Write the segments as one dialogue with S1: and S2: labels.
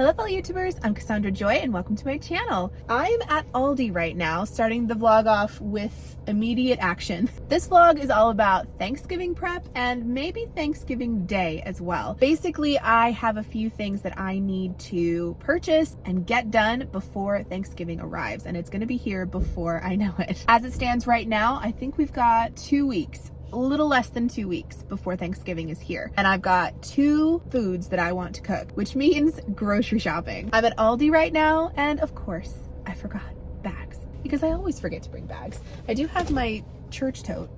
S1: Hello fellow YouTubers, I'm Cassandra Joy and welcome to my channel. I'm at Aldi right now, starting the vlog off with immediate action. This vlog is all about Thanksgiving prep and maybe Thanksgiving Day as well. Basically, I have a few things that I need to purchase and get done before Thanksgiving arrives, and it's gonna be here before I know it. As it stands right now, I think we've got 2 weeks. A little less than 2 weeks before Thanksgiving is here. And I've got 2 foods that I want to cook, which means grocery shopping. I'm at Aldi right now, and of course, I forgot bags because I always forget to bring bags. I do have my church tote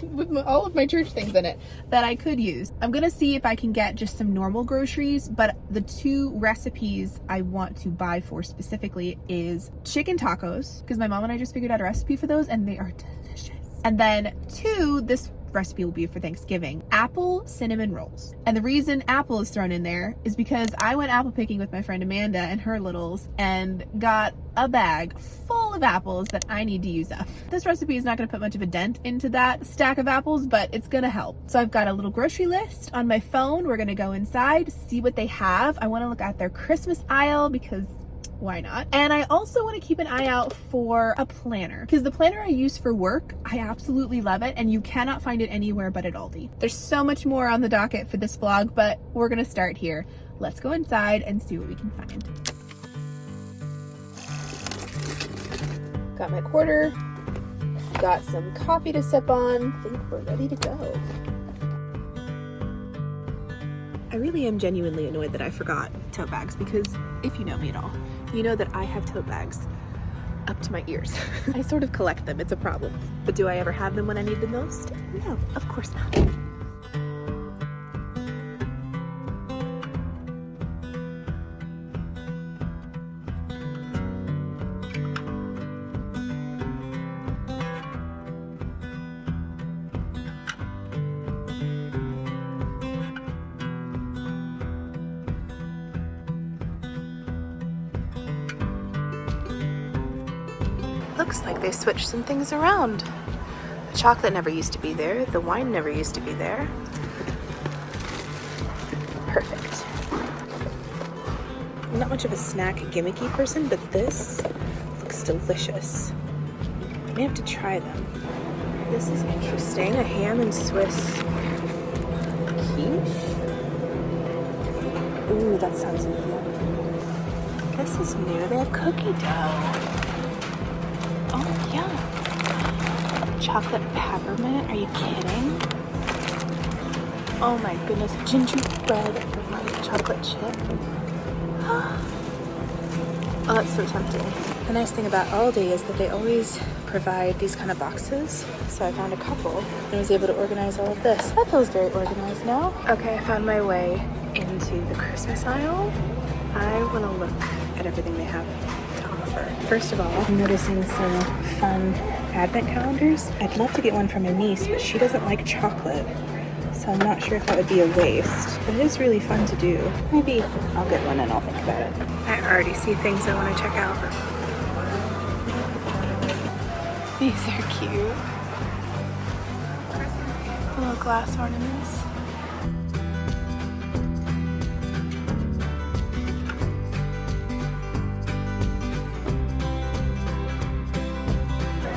S1: with all of my church things in it that I could use. I'm gonna see if I can get just some normal groceries, but the 2 recipes I want to buy for specifically is chicken tacos, because my mom and I just figured out a recipe for those and they are delicious. And then 2, this recipe will be for Thanksgiving, apple cinnamon rolls. And the reason apple is thrown in there is because I went apple picking with my friend Amanda and her littles and got a bag full of apples that I need to use up. This recipe is not gonna put much of a dent into that stack of apples, but it's gonna help. So I've got a little grocery list on my phone. We're gonna go inside, see what they have. I wanna look at their Christmas aisle because why not? And I also want to keep an eye out for a planner, because the planner I use for work, I absolutely love it, and you cannot find it anywhere but at Aldi. There's so much more on the docket for this vlog, but we're gonna start here. Let's go inside and see what we can find. Got my quarter, got some coffee to sip on. I think we're ready to go. I really am genuinely annoyed that I forgot tote bags, because if you know me at all, you know that I have tote bags up to my ears. I sort of collect them, it's a problem. But do I ever have them when I need them most? No, of course not. Looks like they switched some things around. The chocolate never used to be there. The wine never used to be there. Perfect. I'm not much of a snack gimmicky person, but this looks delicious. I may have to try them. This is interesting. A ham and Swiss quiche. Ooh, that sounds good. This is new. They have cookie dough. Oh, yeah. Chocolate peppermint? Are you kidding? Oh my goodness. Gingerbread chocolate chip. Oh, that's so tempting. The nice thing about Aldi is that they always provide these kind of boxes. So I found a couple and was able to organize all of this. That feels very organized now. Okay, I found my way into the Christmas aisle. I want to look at everything they have. First of all, I'm noticing some fun advent calendars. I'd love to get one for my niece, but she doesn't like chocolate, so I'm not sure if that would be a waste. But it is really fun to do. Maybe I'll get one and I'll think about it. I already see things I want to check out. These are cute. Little glass ornaments.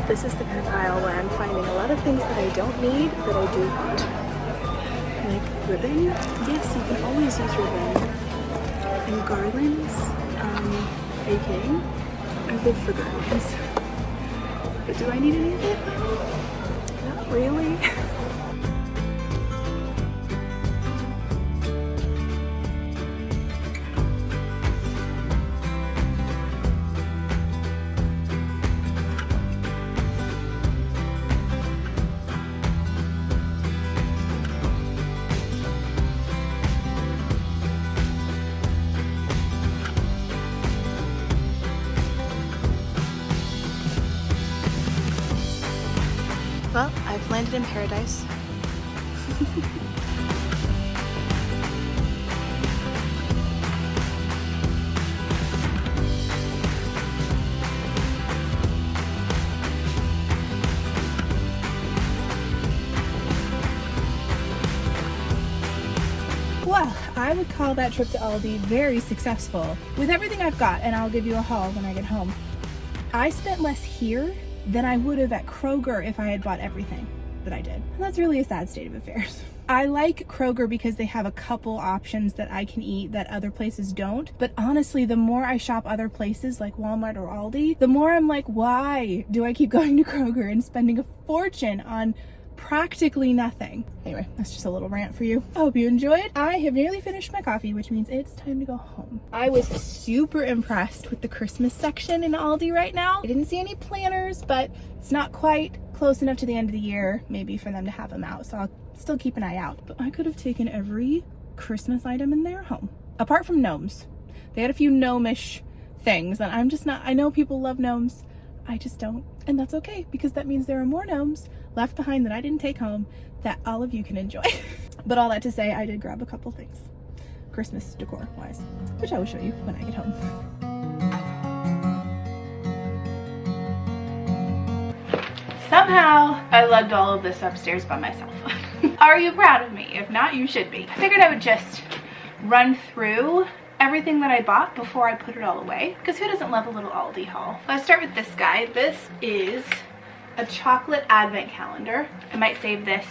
S1: This is the kind of aisle where I'm finding a lot of things that I don't need, but I do want. Like ribbon. Yes, you can always use ribbon. And garlands. Are you kidding? I live for garlands. But do I need any of it? Not really. Well, I've landed in paradise. Well, I I would call that trip to Aldi very successful. With everything I've got, and I'll give you a haul when I get home, I spent less here than I would have at Kroger if I had bought everything that I did. And that's really a sad state of affairs. I like Kroger because they have a couple options that I can eat that other places don't. But honestly, the more I shop other places like Walmart or Aldi, the more I'm like, why do I keep going to Kroger and spending a fortune on practically nothing? Anyway, that's just a little rant for you. I hope you enjoyed. I have nearly finished my coffee, which means it's time to go home. I was super impressed with the Christmas section in Aldi right now. I didn't see any planners, but it's not quite close enough to the end of the year, maybe, for them to have them out. So I'll still keep an eye out. But I could have taken every Christmas item in there home, apart from gnomes. They had a few gnomish things, and I'm just not, I know people love gnomes. I just don't. And that's okay, because that means there are more gnomes left behind that I didn't take home that all of you can enjoy. But all that to say, I did grab a couple things, Christmas decor wise, which I will show you when I get home. Somehow I lugged all of this upstairs by myself. Are you proud of me? If not, you should be. I figured I would just run through everything that I bought before I put it all away, because who doesn't love a little Aldi haul? Let's start with this guy. This is a chocolate advent calendar. I might save this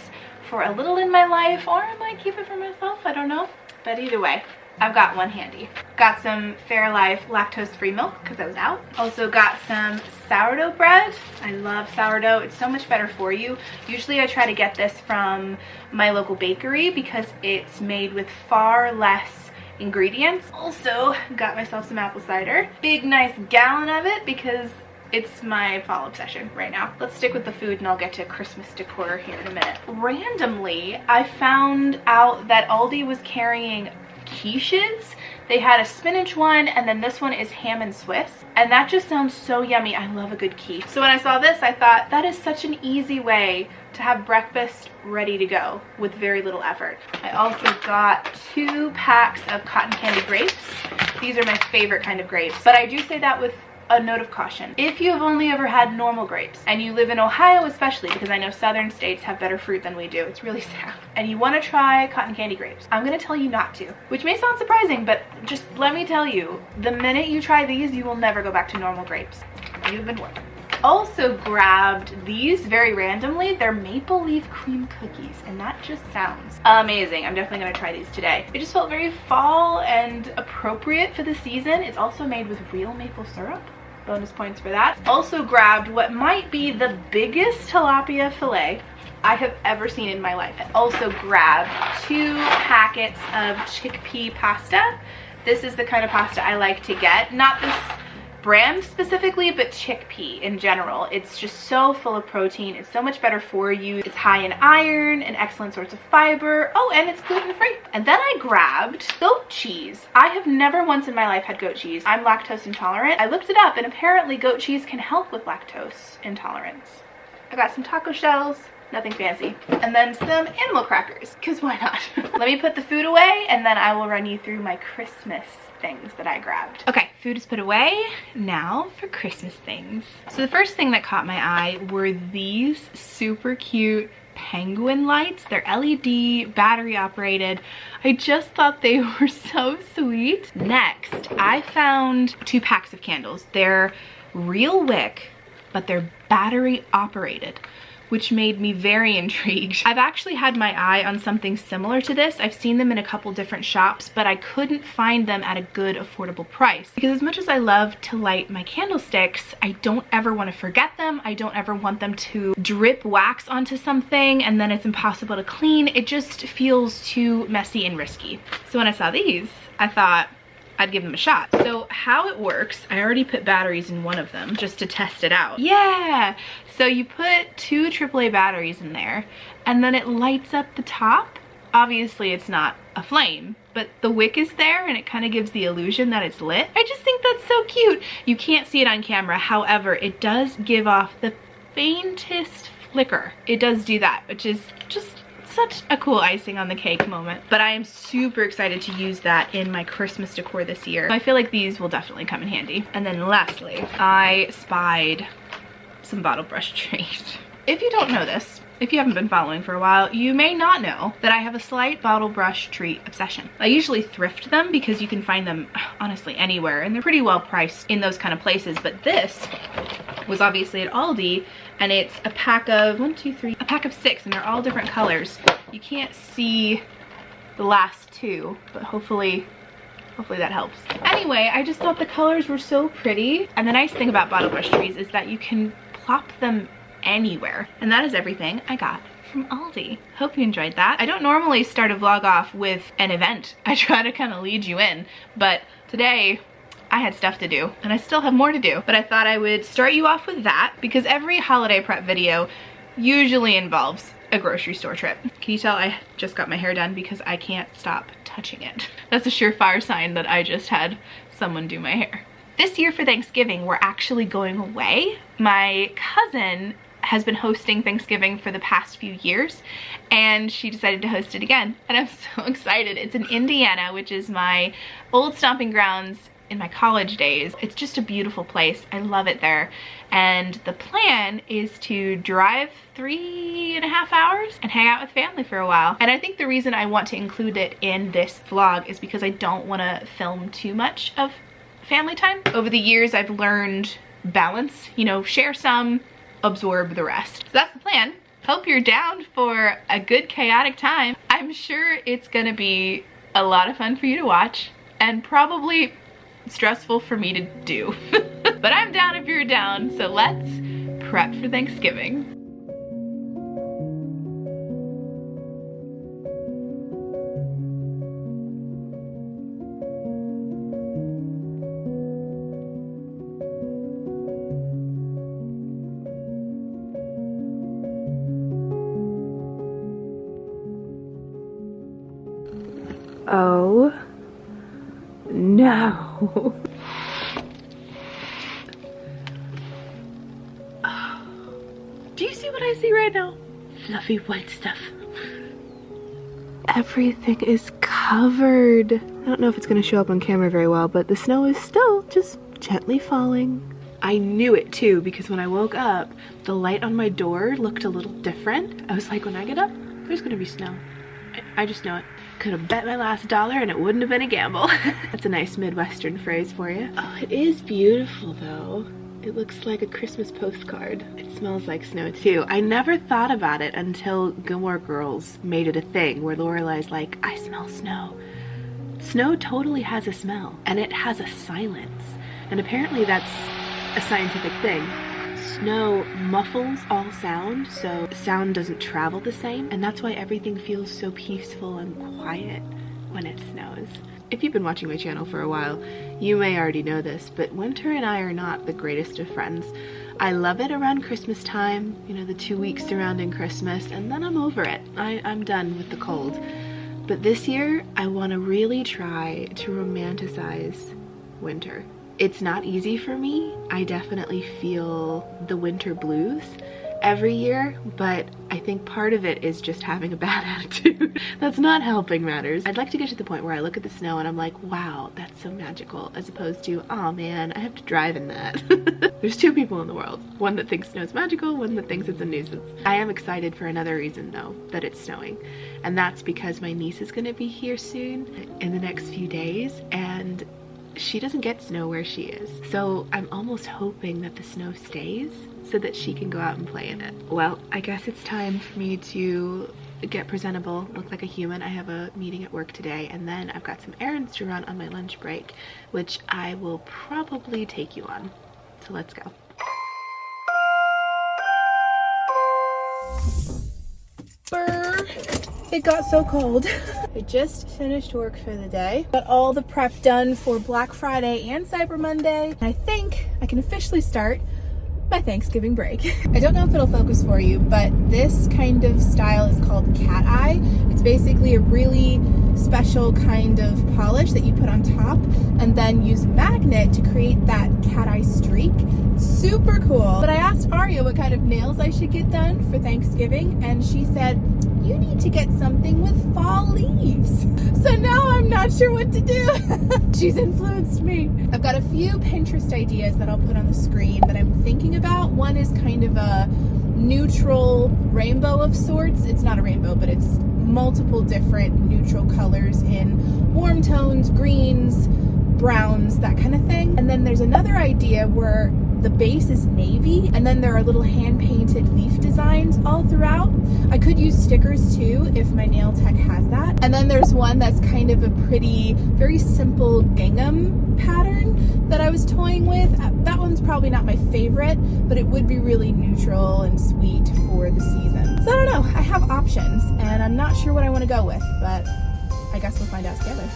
S1: for a little in my life, or I might keep it for myself, I don't know. But either way, I've got one handy. Got some Fairlife lactose-free milk because I was out. Also got some sourdough bread. I love sourdough. It's so much better for you. Usually I try to get this from my local bakery because it's made with far less ingredients. Also got myself some apple cider. Big nice gallon of it because it's my fall obsession right now. Let's stick with the food and I'll get to Christmas decor here in a minute. Randomly, I found out that Aldi was carrying quiches. They had a spinach one, and then this one is ham and Swiss, and that just sounds so yummy. I love a good quiche. So when I saw this, I thought that is such an easy way to have breakfast ready to go with very little effort. I also got 2 packs of cotton candy grapes. These are my favorite kind of grapes, but I do say that with a note of caution. If you have only ever had normal grapes, and you live in Ohio especially, because I know southern states have better fruit than we do, it's really sad, and you want to try cotton candy grapes, I'm going to tell you not to, which may sound surprising, but just let me tell you, the minute you try these, you will never go back to normal grapes. You've been warned. Also grabbed these very randomly. They're maple leaf cream cookies, and that just sounds amazing. I'm definitely gonna try these today. It just felt very fall and appropriate for the season. It's also made with real maple syrup. Bonus points for that. Also grabbed what might be the biggest tilapia fillet I have ever seen in my life. I also grabbed 2 packets of chickpea pasta. This is the kind of pasta I like to get. Not this brand specifically, but chickpea in general. It's just so full of protein. It's so much better for you. It's high in iron and excellent source of fiber. Oh, and it's gluten-free. And then I grabbed goat cheese. I have never once in my life had goat cheese. I'm lactose intolerant. I looked it up, and apparently goat cheese can help with lactose intolerance. I got some taco shells. Nothing fancy. And then some animal crackers, because why not? Let me put the food away, and then I will run you through my Christmas things that I grabbed. Okay, food is put away. Now for Christmas things. So the first thing that caught my eye were these super cute penguin lights. They're LED, battery operated. I just thought they were so sweet. Next, I found 2 packs of candles. They're real wick, but they're battery operated, which made me very intrigued. I've actually had my eye on something similar to this. I've seen them in a couple different shops, but I couldn't find them at a good affordable price. Because as much as I love to light my candlesticks, I don't ever want to forget them. I don't ever want them to drip wax onto something and then it's impossible to clean. It just feels too messy and risky. So when I saw these, I thought I'd give them a shot. So how it works, I already put batteries in one of them just to test it out. Yeah, so you put 2 AAA batteries in there and then it lights up the top. Obviously it's not a flame, but the wick is there and it kind of gives the illusion that it's lit. I just think that's so cute. You can't see it on camera, however, it does give off the faintest flicker. It does do that, which is just such a cool icing on the cake moment. But I am super excited to use that in my Christmas decor this year. I feel like these will definitely come in handy. And then lastly, I spied some bottle brush trays. if you don't know this, if you haven't been following for a while, you may not know that I have a slight bottle brush treat obsession. I usually thrift them because you can find them honestly anywhere and they're pretty well priced in those kind of places. But this was obviously at Aldi and it's a pack of a pack of 6 and they're all different colors. You can't see the last 2, but hopefully that helps. Anyway, I just thought the colors were so pretty. And the nice thing about bottle brush trees is that you can plop them anywhere. And that is everything I got from Aldi. Hope you enjoyed that. I don't normally start a vlog off with an event. I try to kind of lead you in, but today I had stuff to do and I still have more to do. But I thought I would start you off with that because every holiday prep video usually involves a grocery store trip. Can you tell I just got my hair done because I can't stop touching it? That's a surefire sign that I just had someone do my hair. This year for Thanksgiving, we're actually going away. My cousin has been hosting Thanksgiving for the past few years and she decided to host it again and I'm so excited. It's in Indiana, which is my old stomping grounds in my college days. It's just a beautiful place. I love it there. And the plan is to drive 3.5 hours and hang out with family for a while. And I think the reason I want to include it in this vlog is because I don't want to film too much of family time. Over the years, I've learned balance, you know, share some, absorb the rest. So that's the plan. Hope you're down for a good chaotic time. I'm sure it's gonna be a lot of fun for you to watch and probably stressful for me to do. But I'm down if you're down, so let's prep for Thanksgiving. Oh no. Do you see what I see right now? Fluffy white stuff. Everything is covered. I don't know if it's gonna show up on camera very well, but the snow is still just gently falling. I knew it too because when I woke up, the light on my door looked a little different. I was like, when I get up, there's gonna be snow. I just know it. Could have bet my last dollar and it wouldn't have been a gamble. That's a nice Midwestern phrase for you. Oh, it is beautiful though. It looks like a Christmas postcard. It smells like snow too. I never thought about it until Gilmore Girls made it a thing where Lorelai's like, I smell snow. Snow totally has a smell and it has a silence. And apparently that's a scientific thing. Snow muffles all sound, so sound doesn't travel the same, and that's why everything feels so peaceful and quiet when it snows. If you've been watching my channel for a while, you may already know this, but Winter and I are not the greatest of friends. I love it around Christmas time, you know, the 2 weeks surrounding Christmas, and then I'm over it. I'm done with the cold. But this year, I want to really try to romanticize winter. It's not easy for me. I definitely feel the winter blues every year, but I think part of it is just having a bad attitude. That's not helping matters. I'd like to get to the point where I look at the snow and I'm like, wow, that's so magical, as opposed to, oh man, I have to drive in that. There's 2 people in the world. One that thinks snow's magical, one that thinks it's a nuisance. I am excited for another reason though, that it's snowing. And that's because my niece is gonna be here soon in the next few days, and she doesn't get snow where she is. So I'm almost hoping that the snow stays so that she can go out and play in it. Well, I guess it's time for me to get presentable, look like a human. I have a meeting at work today, and then I've got some errands to run on my lunch break, which I will probably take you on. So let's go. Brr. It got so cold. I just finished work for the day. Got all the prep done for Black Friday and Cyber Monday. I think I can officially start my Thanksgiving break. I don't know if it'll focus for you, but this kind of style is called cat eye. It's basically a really special kind of polish that you put on top and then use a magnet to create that cat eye streak. It's super cool. But I asked Aria what kind of nails I should get done for Thanksgiving, and she said, you need to get something with fall leaves. So now I'm not sure what to do. She's influenced me. I've got a few Pinterest ideas that I'll put on the screen that I'm thinking about. One is kind of a neutral rainbow of sorts. It's not a rainbow, but it's multiple different neutral colors in warm tones, greens, browns, that kind of thing. And then there's another idea where the base is navy, and then there are little hand-painted leaf designs all throughout. I could use stickers too if my nail tech has that. And then there's one that's kind of a pretty, very simple gingham pattern that I was toying with. That one's probably not my favorite, but it would be really neutral and sweet for the season. So I don't know, I have options, and I'm not sure what I want to go with, but I guess we'll find out together.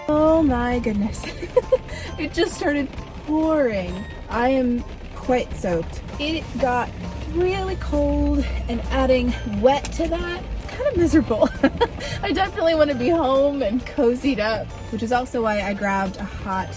S1: Oh my goodness. It just started pouring. I am quite soaked. It got really cold, and adding wet to that, it's kind of miserable. I definitely want to be home and cozied up, which is also why I grabbed a hot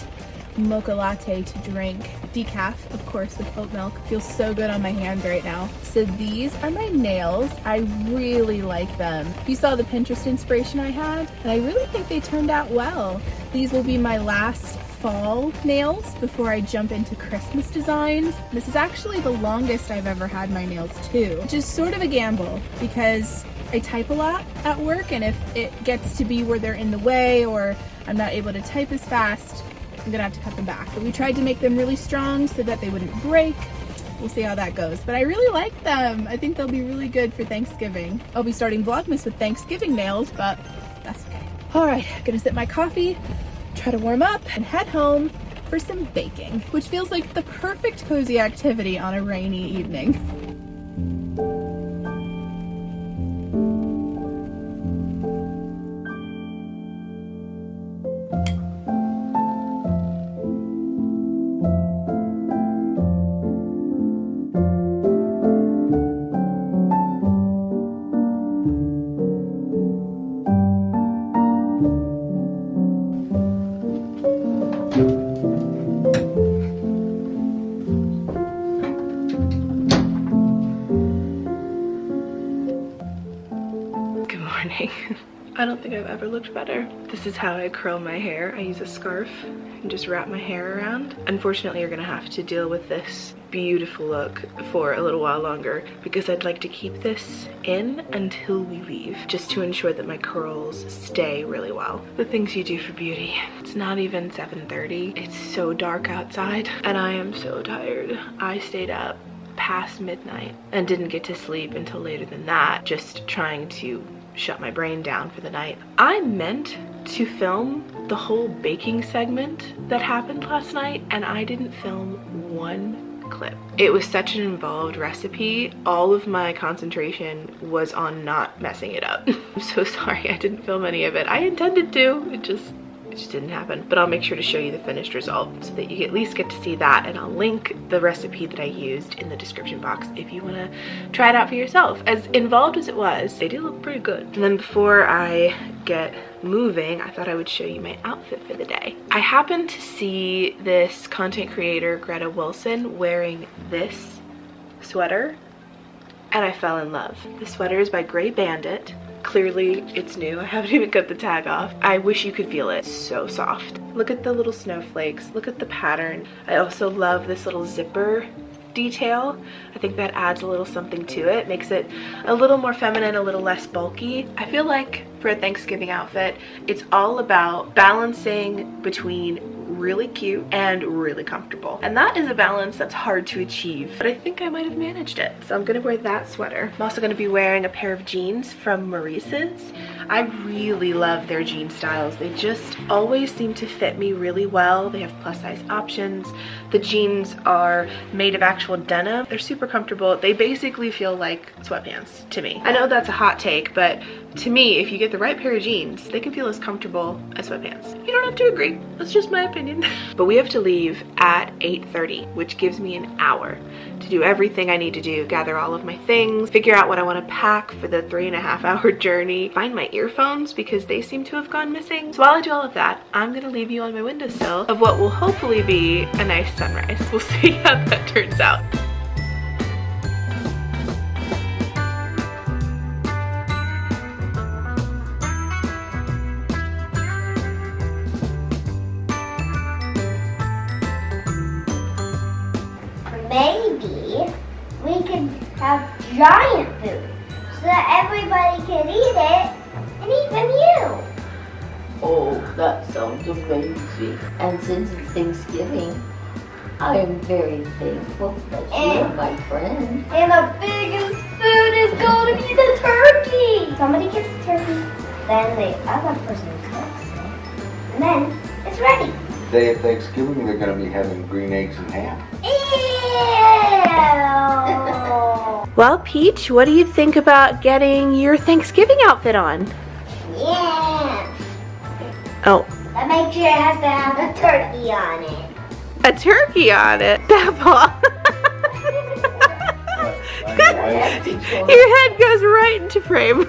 S1: mocha latte to drink. Decaf, of course, with oat milk. Feels so good on my hands right now. So these are my nails. I really like them. You saw the Pinterest inspiration I had, and I really think they turned out well. These will be my last fall nails before I jump into Christmas designs. This is actually the longest I've ever had my nails too, which is sort of a gamble because I type a lot at work, and if it gets to be where they're in the way or I'm not able to type as fast, I'm gonna have to cut them back. But we tried to make them really strong so that they wouldn't break. We'll see how that goes. But I really like them. I think they'll be really good for Thanksgiving. I'll be starting Vlogmas with Thanksgiving nails, but that's okay. All right, gonna sip my coffee, try to warm up, and head home for some baking, which feels like the perfect cozy activity on a rainy evening. I don't think I've ever looked better. This is how I curl my hair. I use a scarf and just wrap my hair around. Unfortunately, you're gonna have to deal with this beautiful look for a little while longer because I'd like to keep this in until we leave, just to ensure that my curls stay really well. The things you do for beauty. It's not even 7:30. It's so dark outside and I am so tired. I stayed up past midnight and didn't get to sleep until later than that, just trying to shut my brain down for the night. I meant to film the whole baking segment that happened last night, and I didn't film one clip. It was such an involved recipe. All of my concentration was on not messing it up. I'm so sorry I didn't film any of it. I intended to, it just didn't happen. But I'll make sure to show you the finished result so that you at least get to see that, and I'll link the recipe that I used in the description box if you want to try it out for yourself. As involved as it was, they do look pretty good. And then before I get moving, I thought I would show you my outfit for the day. I happened to see this content creator, Greta Wilson, wearing this sweater, and I fell in love. The sweater is by Grey Bandit. Clearly it's new. I haven't even cut the tag off. I wish you could feel it. It's so soft. Look at the little snowflakes. Look at the pattern. I also love this little zipper detail. I think that adds a little something to it. Makes it a little more feminine, a little less bulky. I feel like for a Thanksgiving outfit, it's all about balancing between really cute and really comfortable. And that is a balance that's hard to achieve, but I think I might have managed it. So I'm gonna wear that sweater. I'm also gonna be wearing a pair of jeans from Maurice's. I really love their jean styles. They just always seem to fit me really well. They have plus size options. The jeans are made of actual denim. They're super comfortable. They basically feel like sweatpants to me. I know that's a hot take, but to me, if you get the right pair of jeans, they can feel as comfortable as sweatpants. You don't have to agree. That's just my opinion. But we have to leave at 8:30, which gives me an hour to do everything I need to do, gather all of my things, figure out what I want to pack for the 3.5-hour journey, find my earphones because they seem to have gone missing. So while I do all of that, I'm gonna leave you on my windowsill of what will hopefully be a nice sunrise. We'll see how that turns out.
S2: Maybe we could have giant food so that everybody can eat it, and even you.
S3: Oh, that sounds amazing. And since it's Thanksgiving, I am very thankful that you are my friend.
S2: And the biggest food is going to be the turkey. Somebody gets the turkey, then the other person cooks it, and then it's ready.
S4: Day of Thanksgiving, they're going to be having green eggs and ham.
S2: Ew.
S1: Well, Peach, what do you think about getting your Thanksgiving outfit on?
S2: Yeah.
S1: Oh,
S2: But make sure it has to have a turkey on it.
S1: a turkey on it. Paul. Your head goes right into frame.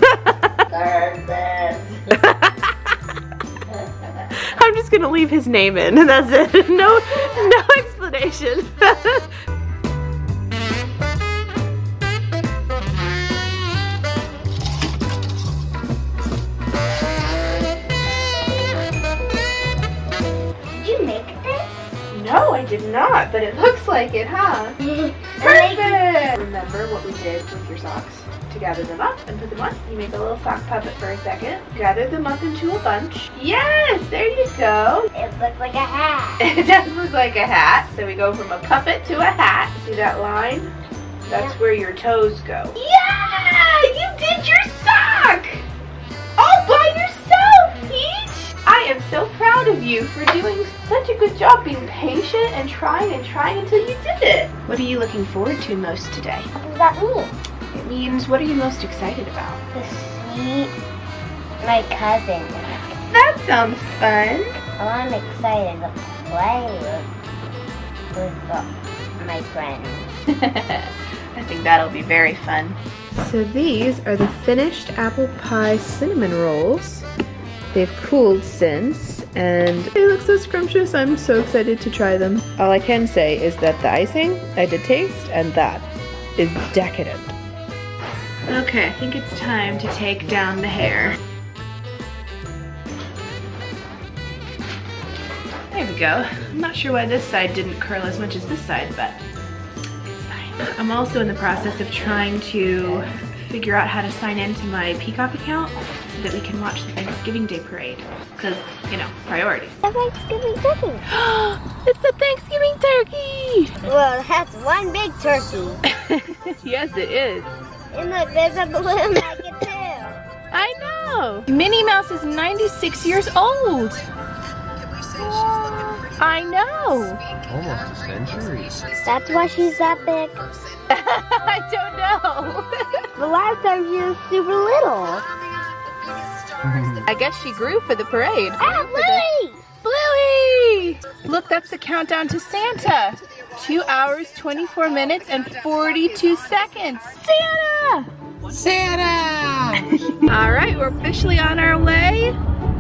S1: I'm just gonna leave his name in, and that's it. No explanation.
S2: Did you make this?
S1: No, I did not, but it looks like it, huh? Perfect! Remember what we did with your socks? To gather them up and put them on. You make a little sock puppet for a second. Gather them up into a bunch. Yes, there you go.
S2: It looks like a hat.
S1: It does look like a hat. So we go from a puppet to a hat. See that line? That's where your toes go. Yeah! You did your sock! All by yourself, Peach! I am so proud of you for doing such a good job being patient and trying until you did it. What are you looking forward to most today?
S2: What does that mean?
S1: It means, what are you most excited about?
S2: To see my cousin.
S1: That sounds fun.
S2: I'm excited to play with my friends.
S1: I think that'll be very fun. So these are the finished apple pie cinnamon rolls. They've cooled since, and they look so scrumptious. I'm so excited to try them. All I can say is that the icing I did taste, and that is decadent. Okay, I think it's time to take down the hair. There we go. I'm not sure why this side didn't curl as much as this side, but it's fine. I'm also in the process of trying to figure out how to sign into my Peacock account so that we can watch the Thanksgiving Day parade. Because, you know, priorities.
S2: The Thanksgiving turkey.
S1: It's the Thanksgiving turkey!
S2: Well, that's one big turkey.
S1: Yes, it is.
S2: And look, there's a balloon like it too.
S1: I know! Minnie Mouse is 96 years old! I know!
S4: Almost a century.
S2: That's why she's that big.
S1: I don't know.
S2: The last time she was super little.
S1: I guess she grew for the parade.
S2: Ah, Bluey!
S1: Bluey! Look, that's the countdown to Santa. 2 hours, 24 minutes, and 42 seconds. Santa!
S4: Santa!
S1: All right, we're officially on our way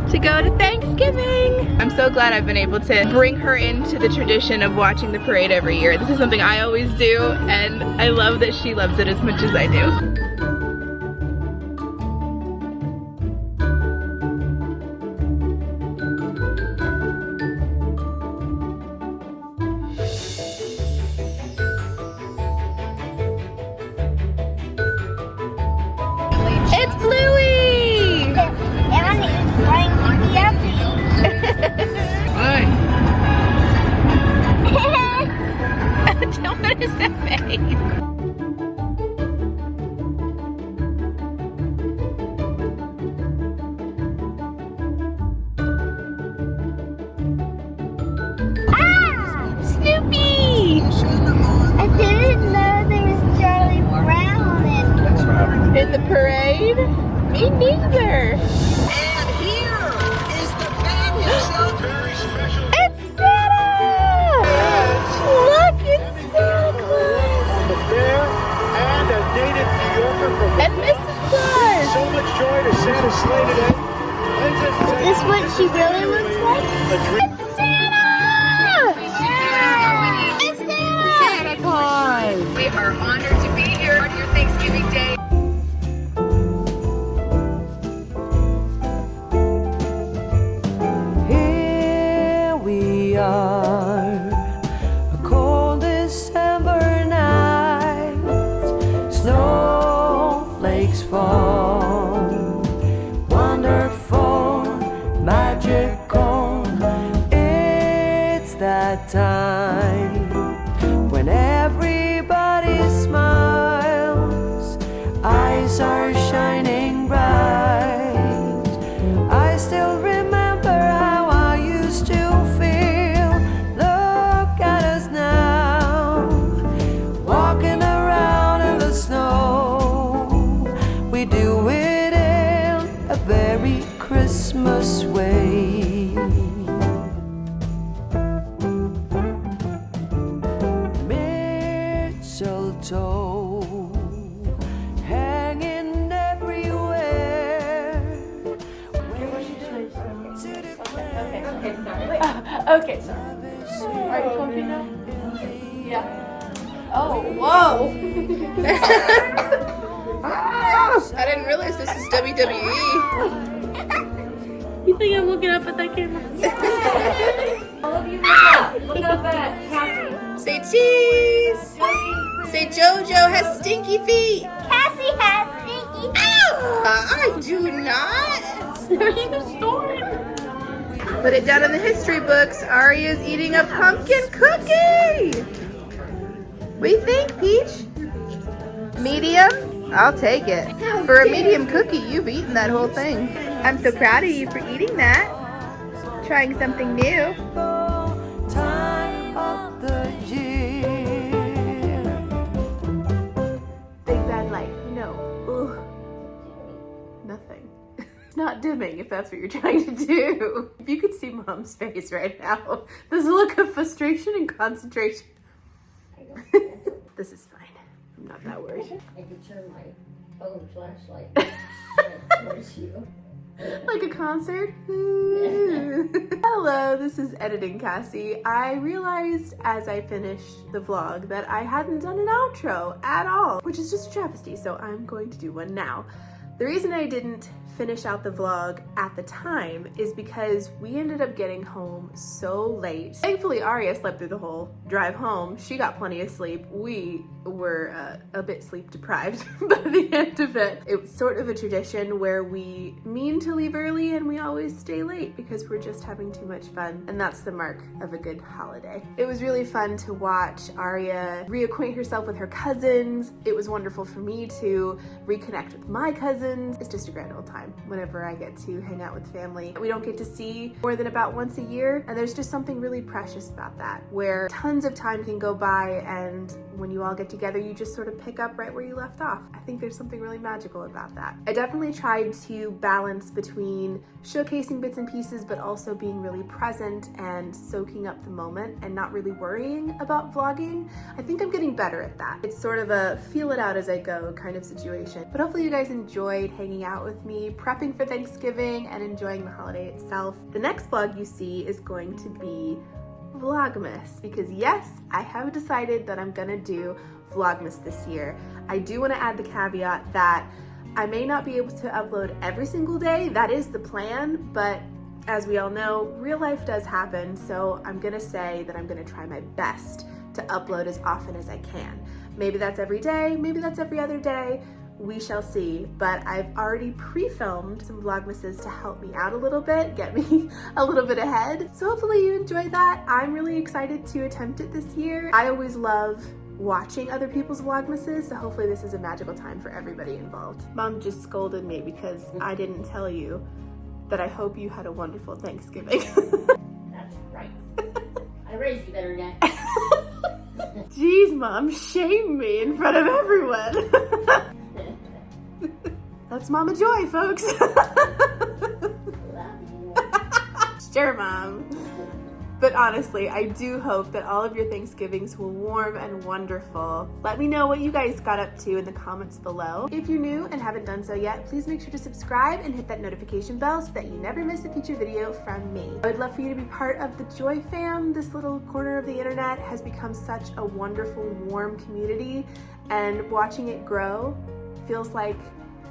S1: to go to Thanksgiving. I'm so glad I've been able to bring her into the tradition of watching the parade every year. This is something I always do, and I love that she loves it as much as I do. It's Bluey!
S2: Everyone is trying to be happy.
S4: Hi.
S1: in the parade? Me neither.
S5: And here is the man himself. Very special.
S1: It's Santa! Look, it's Santa Claus!
S5: On the fair and a native New Yorker from the
S1: And Mrs. Claus!
S5: so much joy to Santa sleigh today.
S2: Is this what she really looks like?
S1: It's Santa! It's Santa Claus!
S6: We are honored to be here on your Thanksgiving Day.
S7: Here we are, a cold December night, snowflakes fall, wonderful, magical, it's that time when everybody smiles, eyes are shining bright. I still remember how I used to feel. Look at us now, walking around in the snow. We do it in a very Christmas way. Mistletoe hanging everywhere.
S1: Okay, sorry. Are you comfy now? Yeah. Oh, whoa! I didn't realize this is WWE.
S8: You think I'm looking up at that camera?
S2: All of you look up at Cassie.
S1: Say cheese! Say JoJo has stinky feet!
S2: Cassie has stinky.
S1: I do not! Are you snoring? Put it down in the history books. Arya's eating a pumpkin cookie! What do you think, Peach? Medium? I'll take it. For a medium cookie, you've eaten that whole thing. I'm so proud of you for eating that. Trying something new.
S7: Time of the year.
S1: Big bad light. No. Ugh. Nothing. It's not dimming if that's what you're trying to do. If you could see Mom's face right now. This look of frustration and concentration. This is fine. I'm not that worried.
S3: I can turn my phone flashlight towards you.
S1: Like a concert. Hello, this is Editing Cassie. I realized as I finished the vlog that I hadn't done an outro at all, which is just a travesty, so I'm going to do one now. The reason I didn't finish out the vlog at the time is because we ended up getting home so late. Thankfully, Arya slept through the whole drive home. She got plenty of sleep. We were a bit sleep deprived by the end of it. It was sort of a tradition where we mean to leave early and we always stay late because we're just having too much fun, and that's the mark of a good holiday. It was really fun to watch Arya reacquaint herself with her cousins. It was wonderful for me to reconnect with my cousins. It's just a grand old time whenever I get to hang out with family. We don't get to see more than about once a year, and there's just something really precious about that, where tons of time can go by, and when you all get together, you just sort of pick up right where you left off. I think there's something really magical about that. I definitely tried to balance between showcasing bits and pieces, but also being really present and soaking up the moment and not really worrying about vlogging. I think I'm getting better at that. It's sort of a feel it out as I go kind of situation. But hopefully you guys enjoyed hanging out with me, prepping for Thanksgiving and enjoying the holiday itself. The next vlog you see is going to be Vlogmas, because yes, I have decided that I'm gonna do Vlogmas this year. I do want to add the caveat that I may not be able to upload every single day. That is the plan, but as we all know, real life does happen, so I'm gonna say that I'm gonna try my best to upload as often as I can. Maybe that's every day, maybe that's every other day. We shall see, but I've already pre-filmed some Vlogmases to help me out a little bit, get me a little bit ahead. So hopefully you enjoyed that. I'm really excited to attempt it this year. I always love watching other people's Vlogmases, so hopefully this is a magical time for everybody involved. Mom just scolded me because I didn't tell you that I hope you had a wonderful Thanksgiving.
S3: That's right. I raised you better than that.
S1: Jeez, Mom, shame me in front of everyone. That's Mama Joy, folks. Sure, Mom. But honestly, I do hope that all of your Thanksgivings were warm and wonderful. Let me know what you guys got up to in the comments below. If you're new and haven't done so yet, please make sure to subscribe and hit that notification bell so that you never miss a future video from me. I would love for you to be part of the Joy fam. This little corner of the internet has become such a wonderful, warm community, and watching it grow feels like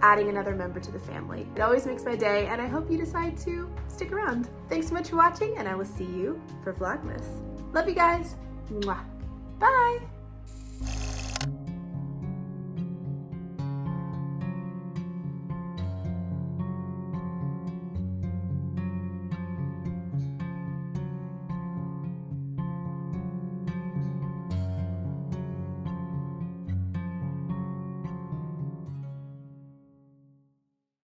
S1: adding another member to the family. It always makes my day, and I hope you decide to stick around. Thanks so much for watching, and I will see you for Vlogmas. Love you guys. Mwah. Bye.